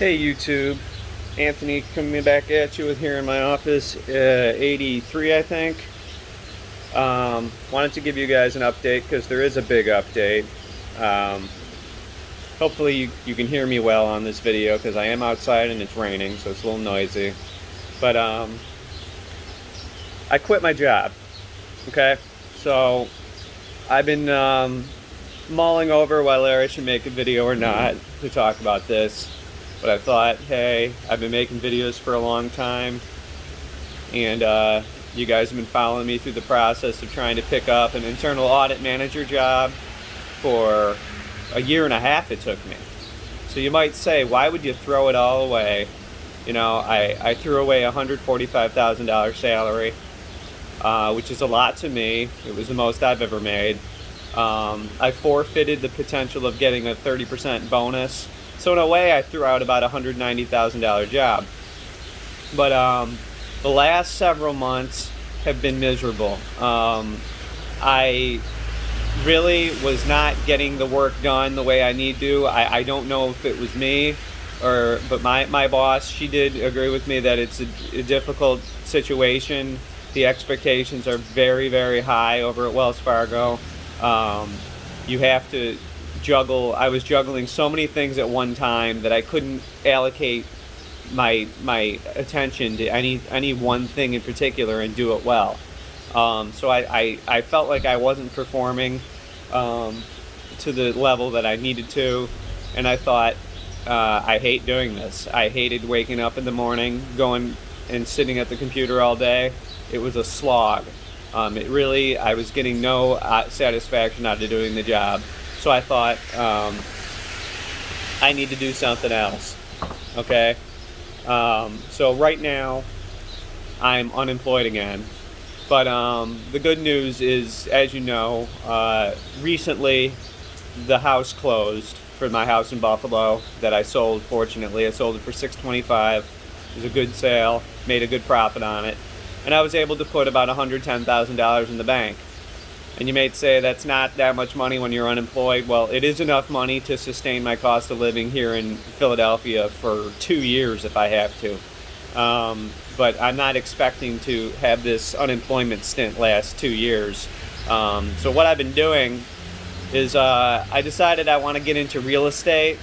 Hey YouTube, Anthony coming back at you with here in my office, 83 I think. Wanted to give you guys an update because there is a big update. Hopefully you can hear me well on this video because I am outside and it's raining, so it's a little noisy. But I quit my job, okay? So I've been mulling over whether I should make a video or not to talk about this. But I thought, hey, I've been making videos for a long time, and you guys have been following me through the process of trying to pick up an internal audit manager job for a year and a half it took me. So you might say, why would you throw it all away? You know, I threw away a $145,000 salary, which is a lot to me. It was the most I've ever made. I forfeited the potential of getting a 30% bonus. So in a way, I threw out about a $190,000 job. But the last several months have been miserable. I really was not getting the work done the way I need to. I don't know if it was me, but my boss, she did agree with me that it's a difficult situation. The expectations are very, very high over at Wells Fargo. You have to juggle. I was juggling so many things at one time that I couldn't allocate my attention to any one thing in particular and do it well. So I felt like I wasn't performing to the level that I needed to, and I thought, I hate doing this. I hated waking up in the morning, going and sitting at the computer all day. It was a slog. I was getting no satisfaction out of doing the job. So I thought, I need to do something else, okay? So right now, I'm unemployed again. But the good news is, as you know, recently the house closed for my house in Buffalo that I sold, fortunately. I sold it for $625. It was a good sale, made a good profit on it. And I was able to put about $110,000 in the bank. And you may say that's not that much money when you're unemployed. Well, it is enough money to sustain my cost of living here in Philadelphia for 2 years if I have to. But I'm not expecting to have this unemployment stint last 2 years. So what I've been doing is I decided I want to get into real estate.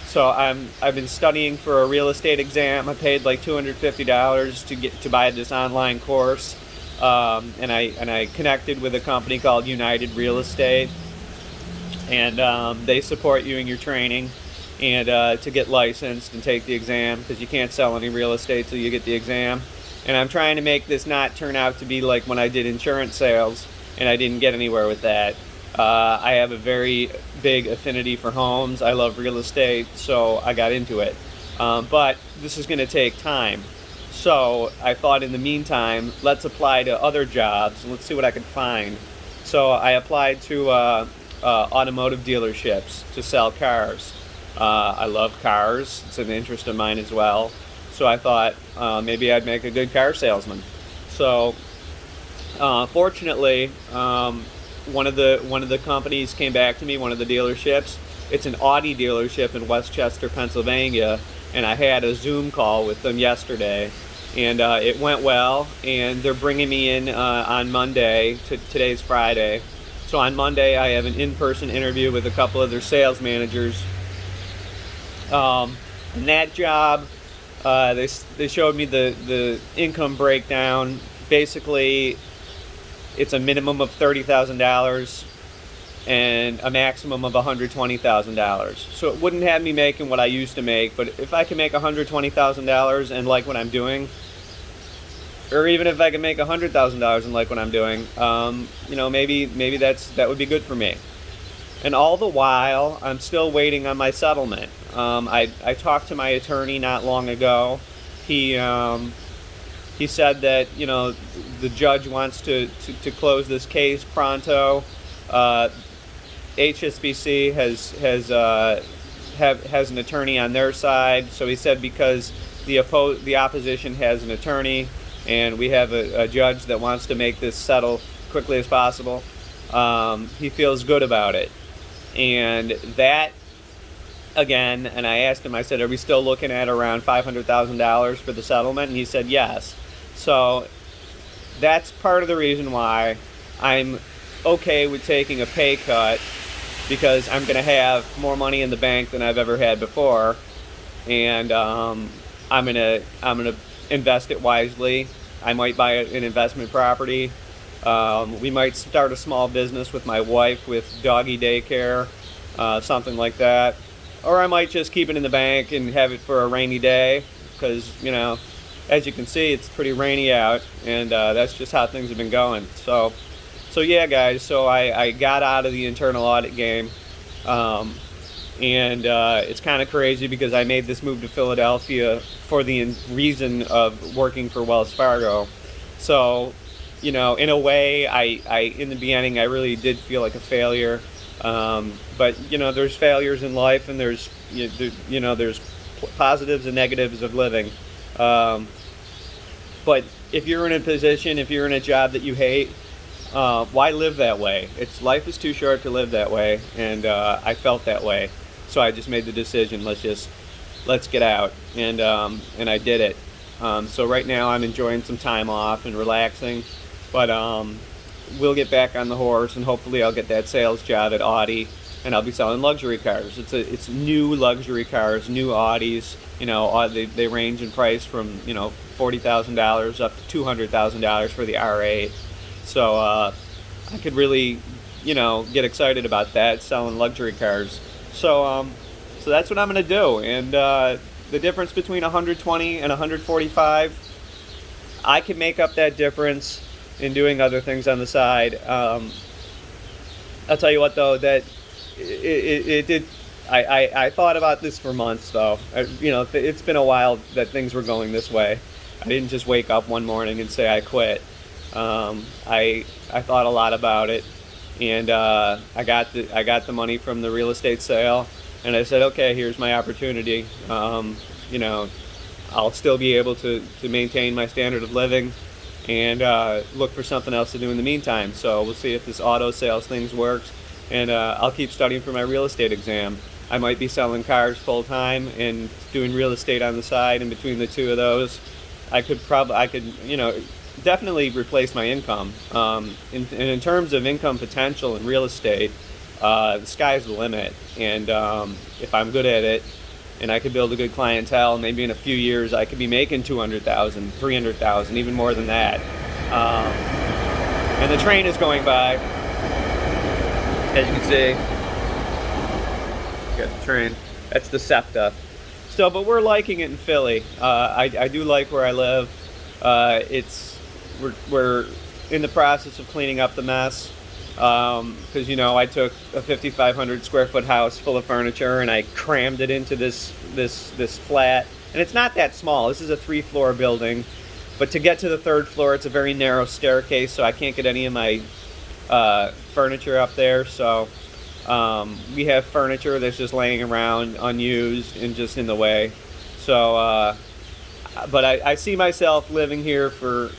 So I've been studying for a real estate exam. I paid like $250 to buy this online course. And I connected with a company called United Real Estate, and they support you in your training and to get licensed and take the exam, because you can't sell any real estate till you get the exam. And I'm trying to make this not turn out to be like when I did insurance sales and I didn't get anywhere with that. I have a very big affinity for homes. I love real estate, so I got into it. But this is going to take time. So I thought in the meantime, let's apply to other jobs. Let's see what I can find. So I applied to automotive dealerships to sell cars. I love cars. It's an interest of mine as well. So I thought maybe I'd make a good car salesman. So fortunately, one of the companies came back to me, one of the dealerships. It's an Audi dealership in Westchester, Pennsylvania. And I had a Zoom call with them yesterday. And it went well, and they're bringing me in on Monday. Today's Friday. So on Monday, I have an in-person interview with a couple of their sales managers. In that job, they showed me the income breakdown. Basically, it's a minimum of $30,000 and a maximum of $120,000. So it wouldn't have me making what I used to make, but if I can make $120,000 and like what I'm doing, or even if I can make $100,000 and like what I'm doing, you know, maybe that would be good for me. And all the while, I'm still waiting on my settlement. I talked to my attorney not long ago. He said that, you know, the judge wants to close this case pronto. HSBC has an attorney on their side, so he said because the opposition has an attorney, and we have a judge that wants to make this settle quickly as possible, he feels good about it. And that again, and I asked him, I said, are we still looking at around $500,000 for the settlement? And he said yes. So that's part of the reason why I'm okay with taking a pay cut, because I'm going to have more money in the bank than I've ever had before, and I'm gonna invest it wisely. I might buy an investment property. We might start a small business with my wife with doggy daycare, something like that. Or I might just keep it in the bank and have it for a rainy day, because, you know, as you can see, it's pretty rainy out, and that's just how things have been going. So yeah, guys, so I got out of the internal audit game, and it's kind of crazy because I made this move to Philadelphia for the reason of working for Wells Fargo. So, you know, in a way, I in the beginning, I really did feel like a failure. But, you know, there's failures in life, and there's positives and negatives of living. But if you're in a position, if you're in a job that you hate, why live that way? Life is too short to live that way, and I felt that way. So I just made the decision, let's get out, and I did it. So right now I'm enjoying some time off and relaxing, but we'll get back on the horse, and hopefully I'll get that sales job at Audi, and I'll be selling luxury cars. It's new luxury cars, new Audis. You know, they range in price from, you know, $40,000 up to $200,000 for the R8. So I could really, you know, get excited about that, selling luxury cars. So that's what I'm going to do. And the difference between 120 and 145, I can make up that difference in doing other things on the side. I'll tell you what, though, that it did. I thought about this for months, though. You know, it's been a while that things were going this way. I didn't just wake up one morning and say I quit. I thought a lot about it, and I got the money from the real estate sale, and I said, okay, here's my opportunity. You know, I'll still be able to maintain my standard of living, and look for something else to do in the meantime. So we'll see if this auto sales thing works, and I'll keep studying for my real estate exam. I might be selling cars full time and doing real estate on the side. In between the two of those, I could you know, definitely replace my income. In terms of income potential in real estate, the sky's the limit. And if I'm good at it, and I could build a good clientele, maybe in a few years I could be making $200,000, $300,000, even more than that. And the train is going by, as you can see. Got the train. That's the SEPTA. So, but we're liking it in Philly. I do like where I live. We're in the process of cleaning up the mess, because, you know, I took a 5,500 square foot house full of furniture and I crammed it into this flat, and it's not that small. This is a 3-floor building, but to get to the 3rd floor, it's a very narrow staircase, so I can't get any of my furniture up there. So we have furniture that's just laying around unused and just in the way. So but I see myself living here for,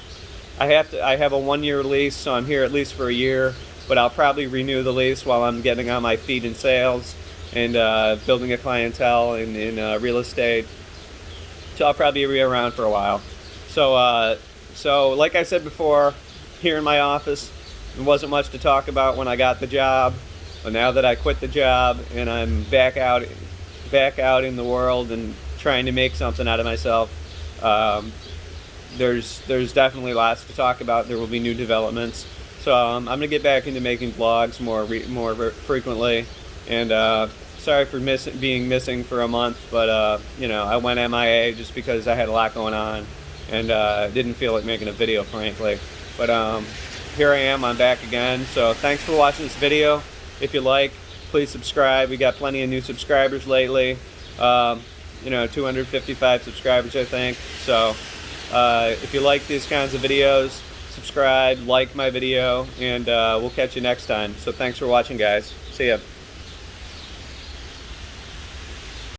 I have a 1-year lease, so I'm here at least for a year, but I'll probably renew the lease while I'm getting on my feet in sales and building a clientele in real estate. So I'll probably be around for a while. So like I said before, here in my office, there wasn't much to talk about when I got the job, but now that I quit the job and I'm back out in the world and trying to make something out of myself, there's definitely lots to talk about. There will be new developments. So I'm going to get back into making vlogs more frequently. And sorry for being missing for a month, but you know, I went MIA just because I had a lot going on and didn't feel like making a video, frankly. But here I am. I'm back again. So thanks for watching this video. If you like, please subscribe. We got plenty of new subscribers lately. You know, 255 subscribers, I think. So if you like these kinds of videos, subscribe, like my video, and we'll catch you next time. So thanks for watching, guys. See ya.